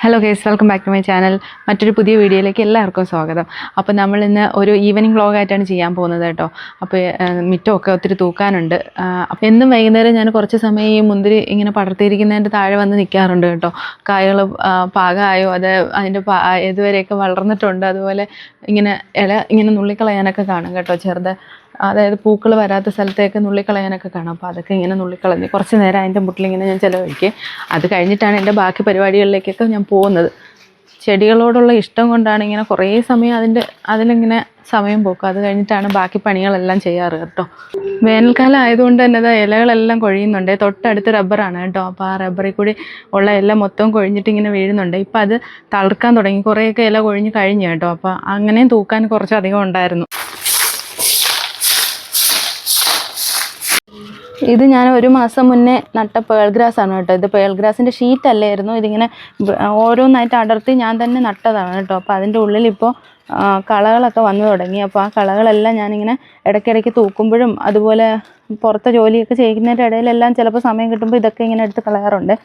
Hello guys, welcome back to my channel. മറ്റൊരു പുതിയ വീഡിയോയിലേക്ക് എല്ലാവർക്കും സ്വാഗതം. അപ്പോൾ നമ്മൾ ഇന്ന് ഒരു ഈവനിങ് വ്ളോഗായിട്ടാണ് ചെയ്യാൻ പോകുന്നത് കേട്ടോ. അപ്പോൾ മിറ്റമൊക്കെ ഒത്തിരി തൂക്കാനുണ്ട്. അപ്പോൾ എന്നും വൈകുന്നേരം ഞാൻ കുറച്ച് സമയം ഈ മുന്തിരി ഇങ്ങനെ പടർത്തിയിരിക്കുന്നതിൻ്റെ താഴെ വന്ന് നിൽക്കാറുണ്ട് കേട്ടോ. കായകൾ പാകമായോ, അത് അതിൻ്റെ ഇതുവരെയൊക്കെ വളർന്നിട്ടുണ്ട്, അതുപോലെ ഇങ്ങനെ ഇല ഇങ്ങനെ നുള്ളിക്കളയാനൊക്കെ കാണും കേട്ടോ. അതായത് പൂക്കൾ വരാത്ത സ്ഥലത്തേക്ക് നുള്ളിക്കളയാനൊക്കെ കാണാം. അപ്പോൾ അതൊക്കെ ഇങ്ങനെ നുള്ളിക്കളഞ്ഞ് കുറച്ച് നേരം അതിൻ്റെ മുട്ടിലിങ്ങനെ ഞാൻ ചിലവഴിക്കുക. അത് കഴിഞ്ഞിട്ടാണ് എൻ്റെ ബാക്കി പരിപാടികളിലേക്കൊക്കെ ഞാൻ പോകുന്നത്. ചെടികളോടുള്ള ഇഷ്ടം കൊണ്ടാണ് ഇങ്ങനെ കുറേ സമയം അതിലിങ്ങനെ സമയം പോക്കും. അത് കഴിഞ്ഞിട്ടാണ് ബാക്കി പണികളെല്ലാം ചെയ്യാറ് കേട്ടോ. വേനൽക്കാലം ആയതുകൊണ്ട് തന്നെ ഇലകളെല്ലാം കൊഴിയുന്നുണ്ട്. തൊട്ടടുത്ത് റബ്ബറാണ് കേട്ടോ. അപ്പോൾ ആ റബ്ബറിൽ കൂടി ഉള്ള ഇല മൊത്തം കൊഴിഞ്ഞിട്ട് ഇങ്ങനെ വീഴുന്നുണ്ട്. ഇപ്പം അത് തളിർക്കാൻ തുടങ്ങി, കുറേയൊക്കെ ഇല കൊഴിഞ്ഞ് കഴിഞ്ഞു കേട്ടോ. അപ്പോൾ അങ്ങനെയും തൂക്കാൻ കുറച്ചധികം ഉണ്ടായിരുന്നു. ഇത് ഞാൻ ഒരു മാസം മുന്നേ നട്ട പേൾ ഗ്രാസ് ആണ് കേട്ടോ. ഇത് പേൾ ഗ്രാസിൻ്റെ ഷീറ്റ് അല്ലായിരുന്നു, ഇതിങ്ങനെ ഓരോന്നായിട്ട് അടർത്തി ഞാൻ തന്നെ നട്ടതാണ് കേട്ടോ. അപ്പോൾ അതിൻ്റെ ഉള്ളിലിപ്പോൾ കളകളൊക്കെ വന്നു തുടങ്ങി. അപ്പോൾ ആ കളകളെല്ലാം ഞാനിങ്ങനെ ഇടയ്ക്കിടയ്ക്ക് തൂക്കുമ്പോഴും അതുപോലെ പുറത്തെ ജോലിയൊക്കെ ചെയ്യുന്നതിൻ്റെ ഇടയിലെല്ലാം ചിലപ്പോൾ സമയം കിട്ടുമ്പോൾ ഇതൊക്കെ ഇങ്ങനെ എടുത്ത് കളയാറുണ്ട്.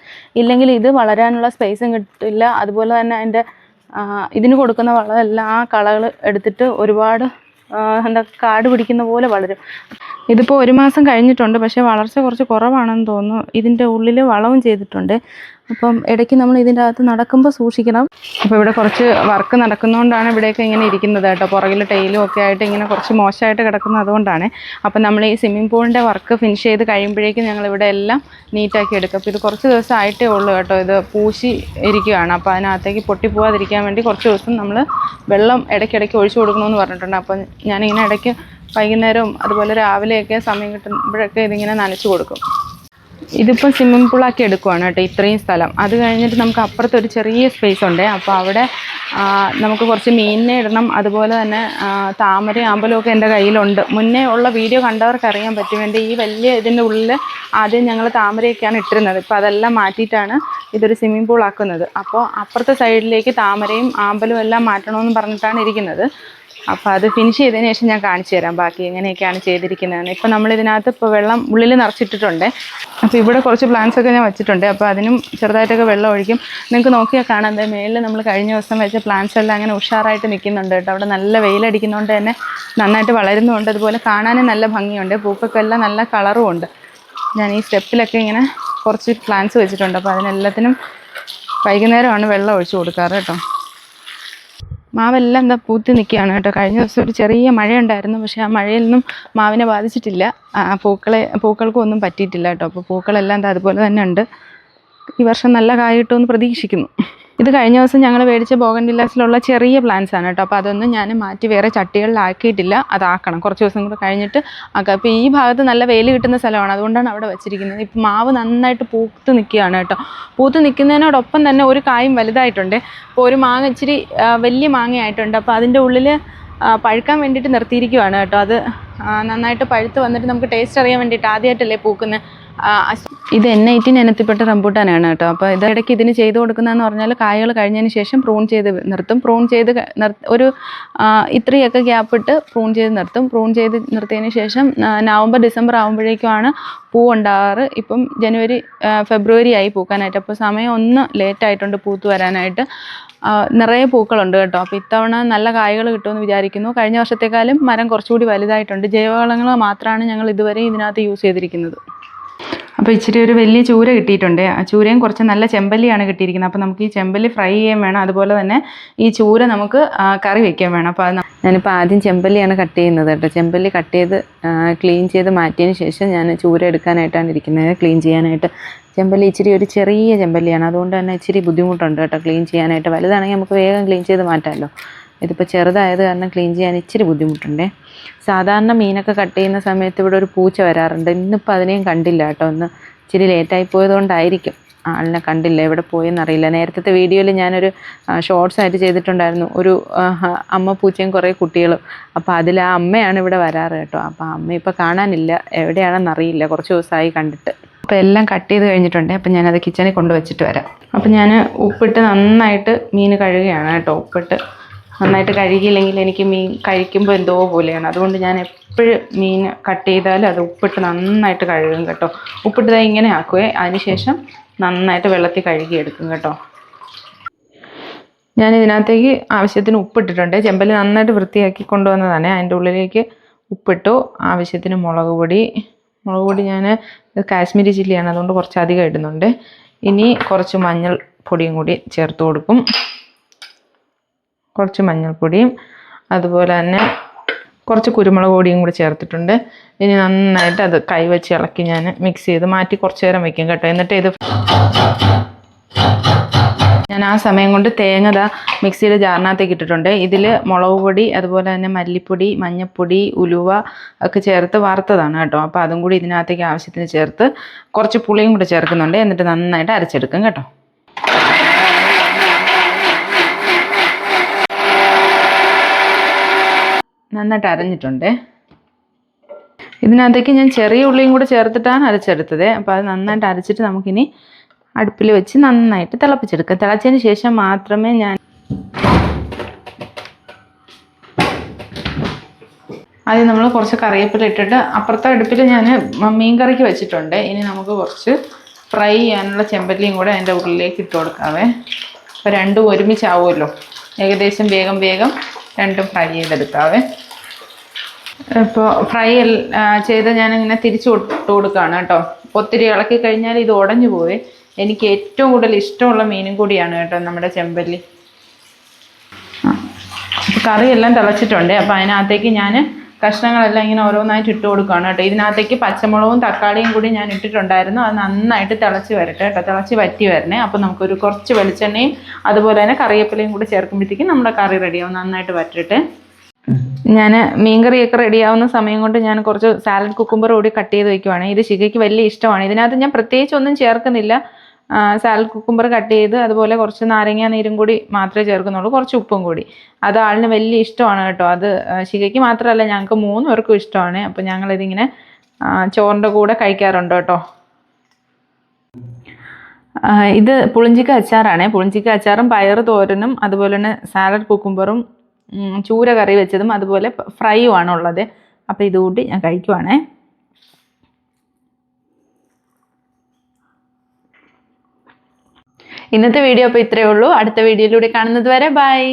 ഇല്ലെങ്കിൽ ഇത് വളരാനുള്ള സ്പേസും കിട്ടില്ല. അതുപോലെ തന്നെ അതിൻ്റെ ഇതിന് കൊടുക്കുന്ന വളമെല്ലാം ആ കളകൾ എടുത്തിട്ട് ഒരുപാട് കാട് പിടിക്കുന്ന പോലെ വളരും. ഇതിപ്പോൾ ഒരു മാസം കഴിഞ്ഞിട്ടുണ്ട്, പക്ഷേ വളർച്ച കുറച്ച് കുറവാണെന്ന് തോന്നുന്നു. ഇതിൻ്റെ ഉള്ളിൽ വളവും ചെയ്തിട്ടുണ്ട്. അപ്പം ഇടയ്ക്ക് നമ്മൾ ഇതിൻ്റെ അകത്ത് നടക്കുമ്പോൾ സൂക്ഷിക്കണം. അപ്പോൾ ഇവിടെ കുറച്ച് വർക്ക് നടക്കുന്നതുകൊണ്ടാണ് ഇവിടെയൊക്കെ ഇങ്ങനെ ഇരിക്കുന്നത് കേട്ടോ. പുറകിൽ ടൈലും ഒക്കെ ആയിട്ട് ഇങ്ങനെ കുറച്ച് മോശമായിട്ട് കിടക്കുന്നത് അതുകൊണ്ടാണ്. അപ്പം നമ്മൾ ഈ സ്വിമ്മിംഗ് പൂളിൻ്റെ വർക്ക് ഫിനിഷ് ചെയ്ത് കഴിയുമ്പോഴേക്കും ഞങ്ങളിവിടെ എല്ലാം നീറ്റാക്കി എടുക്കും. അപ്പോൾ ഇത് കുറച്ച് ദിവസം ആയിട്ടേ ഉള്ളൂ കേട്ടോ. ഇത് പൂശി ഇരിക്കുകയാണ്. അപ്പോൾ അതിനകത്തേക്ക് പൊട്ടിപ്പോവാതിരിക്കാൻ വേണ്ടി കുറച്ച് ദിവസം നമ്മൾ വെള്ളം ഇടയ്ക്കിടയ്ക്ക് ഒഴിച്ചു കൊടുക്കണമെന്ന് പറഞ്ഞിട്ടുണ്ട്. അപ്പം ഞാനിങ്ങനെ ഇടയ്ക്ക് വൈകുന്നേരവും അതുപോലെ രാവിലെയൊക്കെ സമയം കിട്ടുമ്പോഴൊക്കെ ഇതിങ്ങനെ നനച്ച് കൊടുക്കും. ഇതിപ്പോൾ സ്വിമ്മിംഗ് പൂളാക്കി എടുക്കുവാണ് കേട്ടോ, ഇത്രയും സ്ഥലം. അത് കഴിഞ്ഞിട്ട് നമുക്ക് അപ്പുറത്തൊരു ചെറിയ സ്പേസ് ഉണ്ട്. അപ്പോൾ അവിടെ നമുക്ക് കുറച്ച് മീനിനെ ഇടണം. അതുപോലെ തന്നെ താമരയും ആമ്പലും ഒക്കെ എൻ്റെ കയ്യിലുണ്ട്. മുന്നേ ഉള്ള വീഡിയോ കണ്ടവർക്ക് അറിയാൻ പറ്റും. എൻ്റെ ഈ വലിയ ഇതിൻ്റെ ഉള്ളിൽ ആദ്യം ഞങ്ങൾ താമരയൊക്കെയാണ് ഇട്ടിരുന്നത്. ഇപ്പോൾ അതെല്ലാം മാറ്റിയിട്ടാണ് ഇതൊരു സ്വിമ്മിംഗ് പൂൾ ആക്കുന്നത്. അപ്പോൾ അപ്പുറത്തെ സൈഡിലേക്ക് താമരയും ആമ്പലും എല്ലാം മാറ്റണമെന്ന് പറഞ്ഞിട്ടാണ് ഇരിക്കുന്നത്. അപ്പോൾ അത് ഫിനിഷ് ചെയ്തതിന് ശേഷം ഞാൻ കാണിച്ചു തരാം ബാക്കി എങ്ങനെയൊക്കെയാണ് ചെയ്തിരിക്കുന്നതെന്ന്. ഇപ്പോൾ നമ്മളിതിനകത്ത് ഇപ്പോൾ വെള്ളം ഉള്ളിൽ നിറച്ചിട്ടിട്ടുണ്ട്. അപ്പോൾ ഇവിടെ കുറച്ച് പ്ലാന്റ്സ് ഒക്കെ ഞാൻ വെച്ചിട്ടുണ്ട്. അപ്പോൾ അതിനും ചെറുതായിട്ടൊക്കെ വെള്ളം ഒഴിക്കും. നിങ്ങൾക്ക് നോക്കിയാൽ കാണാം, മേളിൽ നമ്മൾ കഴിഞ്ഞ ദിവസം വെച്ച പ്ലാന്റ്സ് എല്ലാം അങ്ങനെ ഉഷാറായിട്ട് നിൽക്കുന്നുണ്ട് കേട്ടോ. അവിടെ നല്ല വെയിലടിക്കുന്നതുകൊണ്ട് തന്നെ നന്നായിട്ട് വളരുന്നുണ്ട്. അതുപോലെ കാണാനും നല്ല ഭംഗിയുണ്ട്. പൂക്കൾക്കെല്ലാം നല്ല കളറും ഉണ്ട്. ഞാൻ ഈ സ്റ്റെപ്പിലൊക്കെ ഇങ്ങനെ കുറച്ച് പ്ലാന്റ്സ് വെച്ചിട്ടുണ്ട്. അപ്പോൾ അതിനെല്ലാത്തിനും വൈകുന്നേരമാണ് വെള്ളം ഒഴിച്ച് കൊടുക്കാറ് കേട്ടോ. മാവെല്ലാം എന്താ പൂത്തി നിൽക്കുകയാണ് കേട്ടോ. കഴിഞ്ഞ ദിവസം ഒരു ചെറിയ മഴയുണ്ടായിരുന്നു, പക്ഷേ ആ മഴയൊന്നും മാവിനെ ബാധിച്ചിട്ടില്ല. പൂക്കൾക്കും ഒന്നും പറ്റിയിട്ടില്ല കേട്ടോ. അപ്പോൾ പൂക്കളെല്ലാം എന്താ അതുപോലെ തന്നെ ഉണ്ട്. ഈ വർഷം നല്ല കായ കിട്ടുമെന്ന് പ്രതീക്ഷിക്കുന്നു. ഇത് കഴിഞ്ഞ ദിവസം ഞങ്ങൾ മേടിച്ച ബോഗൺവില്ലാസിലുള്ള ചെറിയ പ്ലാന്റ്സ് ആണ് കേട്ടോ. അപ്പോൾ അതൊന്നും ഞാൻ മാറ്റി വേറെ ചട്ടികളിലാക്കിയിട്ടില്ല. അതാക്കണം, കുറച്ച് ദിവസം കൂടെ കഴിഞ്ഞിട്ട് ആക്കാം. ഇപ്പോൾ ഈ ഭാഗത്ത് നല്ല വെയിൽ കിട്ടുന്ന സ്ഥലമാണ്, അതുകൊണ്ടാണ് അവിടെ വെച്ചിരിക്കുന്നത്. ഇപ്പോൾ മാവ് നന്നായിട്ട് പൂത്ത് നിൽക്കുകയാണ് കേട്ടോ. പൂത്ത് നിൽക്കുന്നതിനോടൊപ്പം തന്നെ ഒരു കായും വലുതായിട്ടുണ്ട്. ഇപ്പോൾ ഒരു മാങ്ങ ഇച്ചിരി വലിയ മാങ്ങയായിട്ടുണ്ട്. അപ്പോൾ അതിൻ്റെ ഉള്ളിൽ പഴുക്കാൻ വേണ്ടിയിട്ട് നിർത്തിയിരിക്കുകയാണ് കേട്ടോ. അത് നന്നായിട്ട് പഴുത്ത് വന്നിട്ട് നമുക്ക് ടേസ്റ്റ് അറിയാൻ വേണ്ടിയിട്ട് ആദ്യമായിട്ടല്ലേ പൂക്കുന്നത്. ഇത് N18 ഇനത്തിൽപ്പെട്ട റംബൂട്ടാനാണ് കേട്ടോ. അപ്പോൾ ഇതിടയ്ക്ക് ഇതിന് ചെയ്ത് കൊടുക്കുന്നതെന്ന് പറഞ്ഞാൽ കായകൾ കഴിഞ്ഞതിന് ശേഷം പ്രൂൺ ചെയ്ത് നിർത്തും. പ്രൂൺ ചെയ്ത് ഒരു ഇത്രയൊക്കെ ഗ്യാപ്പിട്ട് പ്രൂൺ ചെയ്ത് നിർത്തും. പ്രൂൺ ചെയ്ത് നിർത്തിയതിന് ശേഷം നവംബർ ഡിസംബർ ആകുമ്പോഴേക്കുമാണ് പൂ ഉണ്ടാകാറ്. ഇപ്പം ജനുവരി ഫെബ്രുവരി ആയി പൂക്കാനായിട്ട്. അപ്പോൾ സമയം ഒന്ന് ലേറ്റായിട്ടുണ്ട് പൂത്ത് വരാനായിട്ട്. നിറയെ പൂക്കളുണ്ട് കേട്ടോ. അപ്പോൾ ഇത്തവണ നല്ല കായകൾ കിട്ടുമെന്ന് വിചാരിക്കുന്നു. കഴിഞ്ഞ വർഷത്തേക്കാളും മരം കുറച്ചുകൂടി വലുതായിട്ടുണ്ട്. ജൈവവളങ്ങൾ മാത്രമാണ് ഞങ്ങൾ ഇതുവരെ ഇതിനകത്ത് യൂസ് ചെയ്തിരിക്കുന്നത്. അപ്പോൾ ഇച്ചിരി ഒരു വലിയ ചൂര കിട്ടിയിട്ടുണ്ട്. ആ ചൂരയും കുറച്ച് നല്ല ചെമ്പല്ലിയാണ് കിട്ടിയിരിക്കുന്നത്. അപ്പോൾ നമുക്ക് ഈ ചെമ്പല്ലി ഫ്രൈ ചെയ്യാൻ വേണം. അതുപോലെ തന്നെ ഈ ചൂര നമുക്ക് കറി വയ്ക്കാൻ വേണം. അപ്പോൾ ഞാനിപ്പോൾ ആദ്യം ചെമ്പല്ലിയാണ് കട്ട് ചെയ്യുന്നത് കേട്ടോ. ചെമ്പല്ലി കട്ട് ചെയ്ത് ക്ലീൻ ചെയ്ത് മാറ്റിയതിന് ശേഷം ഞാൻ ചൂര എടുക്കാനായിട്ടാണ് ഇരിക്കുന്നത്, ക്ലീൻ ചെയ്യാനായിട്ട്. ചെമ്പല്ലി ഇച്ചിരി ഒരു ചെറിയ ചെമ്പല്ലിയാണ്, അതുകൊണ്ട് തന്നെ ഇച്ചിരി ബുദ്ധിമുട്ടുണ്ട് കേട്ടോ ക്ലീൻ ചെയ്യാനായിട്ട്. വലുതാണെങ്കിൽ നമുക്ക് വേഗം ക്ലീൻ ചെയ്ത് മാറ്റാമല്ലോ. ഇതിപ്പോൾ ചെറുതായത് കാരണം ക്ലീൻ ചെയ്യാൻ ഇച്ചിരി ബുദ്ധിമുട്ടുണ്ട്. സാധാരണ മീനൊക്കെ കട്ട് ചെയ്യുന്ന സമയത്ത് ഇവിടെ ഒരു പൂച്ച വരാറുണ്ട്. ഇന്നിപ്പോൾ അതിനെയും കണ്ടില്ല കേട്ടോ. ഒന്ന് ഇച്ചിരി ലേറ്റായി പോയതുകൊണ്ടായിരിക്കും ആളിനെ കണ്ടില്ല. എവിടെ പോയെന്നറിയില്ല. നേരത്തെ വീഡിയോയിൽ ഞാനൊരു ഷോർട്സ് ആയിട്ട് ചെയ്തിട്ടുണ്ടായിരുന്നു, ഒരു അമ്മ പൂച്ചയും കുറേ കുട്ടികളും. അപ്പോൾ അതിൽ ആ അമ്മയാണ് ഇവിടെ വരാറ് കേട്ടോ. അപ്പോൾ അമ്മ ഇപ്പോൾ കാണാനില്ല, എവിടെയാണെന്നറിയില്ല. കുറച്ച് ദിവസമായി കണ്ടിട്ട്. അപ്പോൾ എല്ലാം കട്ട് ചെയ്ത് കഴിഞ്ഞിട്ടുണ്ട്. അപ്പോൾ ഞാനത് കിച്ചണിൽ കൊണ്ടുവച്ചിട്ട് വരാം. അപ്പോൾ ഞാൻ ഉപ്പിട്ട് നന്നായിട്ട് മീൻ കഴുകുകയാണ് കേട്ടോ. ഉപ്പിട്ട് നന്നായിട്ട് കഴുകിയില്ലെങ്കിൽ എനിക്ക് മീൻ കഴിക്കുമ്പോൾ എന്തോ പോലെയാണ്. അതുകൊണ്ട് ഞാൻ എപ്പോഴും മീൻ കട്ട് ചെയ്താൽ അത് ഉപ്പിട്ട് നന്നായിട്ട് കഴുകും കേട്ടോ. ഉപ്പിട്ട് ഇങ്ങനെ ആക്കുവേ. അതിനുശേഷം നന്നായിട്ട് വെള്ളത്തിൽ കഴുകിയെടുക്കും കേട്ടോ. ഞാൻ ഇതിനകത്തേക്ക് ആവശ്യത്തിന് ഉപ്പിട്ടിട്ടുണ്ട്. ചെമ്പല്ലി നന്നായിട്ട് വൃത്തിയാക്കി കൊണ്ടുവന്നതാണ്. അതിൻ്റെ ഉള്ളിലേക്ക് ഉപ്പിട്ടു. ആവശ്യത്തിന് മുളക് പൊടി ഞാൻ കാശ്മീരി ചില്ലിയാണ്, അതുകൊണ്ട് കുറച്ച് അധികം ഇടുന്നുണ്ട്. ഇനി കുറച്ച് മഞ്ഞൾ പൊടിയും കൂടി ചേർത്ത് കൊടുക്കും. കുറച്ച് മഞ്ഞൾപ്പൊടിയും അതുപോലെ തന്നെ കുറച്ച് കുരുമുളക് പൊടിയും കൂടി ചേർത്തിട്ടുണ്ട്. ഇനി നന്നായിട്ട് അത് കൈവച്ച് ഇളക്കി ഞാൻ മിക്സ് ചെയ്ത് മാറ്റി കുറച്ച് നേരം വയ്ക്കും കേട്ടോ. എന്നിട്ട് ഇത് ഞാൻ ആ സമയം കൊണ്ട് തേങ്ങ മിക്സിയുടെ ജാറിനകത്തേക്ക് ഇട്ടിട്ടുണ്ട്. ഇതിൽ മുളക് പൊടി അതുപോലെ തന്നെ മല്ലിപ്പൊടി, മഞ്ഞൾപ്പൊടി, ഉലുവ ഒക്കെ ചേർത്ത് വറുത്തതാണ് കേട്ടോ. അപ്പോൾ അതും കൂടി ഇതിനകത്തേക്ക് ആവശ്യത്തിന് ചേർത്ത് കുറച്ച് പുളിയും കൂടി ചേർക്കുന്നുണ്ട്. എന്നിട്ട് നന്നായിട്ട് അരച്ചെടുക്കും കേട്ടോ. നന്നായിട്ട് അരഞ്ഞിട്ടുണ്ട്. ഇതിനകത്തേക്ക് ഞാൻ ചെറിയ ഉള്ളിയും കൂടെ ചേർത്തിട്ടാണ് അരച്ചെടുത്തത്. അപ്പോൾ അത് നന്നായിട്ട് അരച്ചിട്ട് നമുക്കിനി അടുപ്പിൽ വെച്ച് നന്നായിട്ട് തിളപ്പിച്ചെടുക്കാം. തിളച്ചതിന് ശേഷം മാത്രമേ ഞാൻ ആദ്യം നമ്മൾ കുറച്ച് കറിവേപ്പില ഇട്ടിട്ട് അപ്പുറത്തെ അടുപ്പിൽ ഞാൻ മീൻ കറിക്ക് വെച്ചിട്ടുണ്ട്. ഇനി നമുക്ക് കുറച്ച് ഫ്രൈ ചെയ്യാനുള്ള ചെമ്പല്ലിയും കൂടെ അതിൻ്റെ ഉള്ളിലേക്ക് ഇട്ട് കൊടുക്കാവേ. അപ്പോൾ രണ്ടും ഒരുമിച്ചാവുമല്ലോ. ഏകദേശം വേഗം രണ്ടും ഫ്രൈ ചെയ്തെടുക്കാവേ. ഇപ്പോൾ ഫ്രൈ ചെയ്ത് ഞാനിങ്ങനെ തിരിച്ചു ഇട്ട് കൊടുക്കുകയാണ് കേട്ടോ. ഒത്തിരി ഇളക്കി കഴിഞ്ഞാൽ ഇത് ഉടഞ്ഞു പോവേ. എനിക്ക് ഏറ്റവും കൂടുതൽ ഇഷ്ടമുള്ള മീനും കൂടിയാണ് കേട്ടോ നമ്മുടെ ചെമ്പല്ലി. അപ്പോൾ കറിയെല്ലാം തിളച്ചിട്ടുണ്ട്. അപ്പോൾ അതിനകത്തേക്ക് ഞാൻ കഷ്ണങ്ങളെല്ലാം ഇങ്ങനെ ഓരോന്നായിട്ട് ഇട്ട് കൊടുക്കുകയാണ് കേട്ടോ. ഇതിനകത്തേക്ക് പച്ചമുളകും തക്കാളിയും കൂടി ഞാൻ ഇട്ടിട്ടുണ്ടായിരുന്നു. അത് നന്നായിട്ട് തിളച്ച് വരട്ടെ കേട്ടോ. തിളച്ച് വറ്റി വരണേ. അപ്പോൾ നമുക്കൊരു കുറച്ച് വെളിച്ചെണ്ണയും അതുപോലെ തന്നെ കറിവേപ്പിലയും കൂടി ചേർക്കുമ്പോഴത്തേക്കും നമ്മുടെ കറി റെഡിയാവും. നന്നായിട്ട് വറ്റിട്ട് ഞാൻ മീൻകറിയൊക്കെ റെഡിയാവുന്ന സമയം കൊണ്ട് ഞാൻ കുറച്ച് സാലഡ് കുക്കുംബർ കൂടി കട്ട് ചെയ്ത് വയ്ക്കുവാണ്. ഇത് ശിഖയ്ക്ക് വലിയ ഇഷ്ടമാണ്. ഇതിനകത്ത് ഞാൻ പ്രത്യേകിച്ച് ഒന്നും ചേർക്കുന്നില്ല. സാലഡ് കുക്കുംബർ കട്ട് ചെയ്ത് അതുപോലെ കുറച്ച് നാരങ്ങ നീരും കൂടി മാത്രമേ ചേർക്കുന്നുള്ളൂ, കുറച്ച് ഉപ്പും കൂടി. അത് ആളിന് വലിയ ഇഷ്ടമാണ് കേട്ടോ. അത് ശിഖയ്ക്ക് മാത്രമല്ല ഞങ്ങൾക്ക് 3 പേർക്കും ഇഷ്ടമാണ്. അപ്പോൾ ഞങ്ങളിതിങ്ങനെ ചോറിൻ്റെ കൂടെ കഴിക്കാറുണ്ട് കേട്ടോ. ഇത് പുളിഞ്ചിക്ക അച്ചാറാണ്. പുളിഞ്ചിക്ക അച്ചാറും പയറ് തോരനും അതുപോലെ തന്നെ സാലഡ് കുക്കുംബറും ചൂര കറി വെച്ചതും അതുപോലെ ഫ്രൈയും ആണുള്ളത്. അപ്പോൾ ഇതുകൂട്ടി ഞാൻ കഴിക്കുവാണേ. ഇന്നത്തെ വീഡിയോ അപ്പോൾ ഇത്രയേ ഉള്ളൂ. അടുത്ത വീഡിയോയിലൂടെ കാണുന്നത് വരെ ബൈ.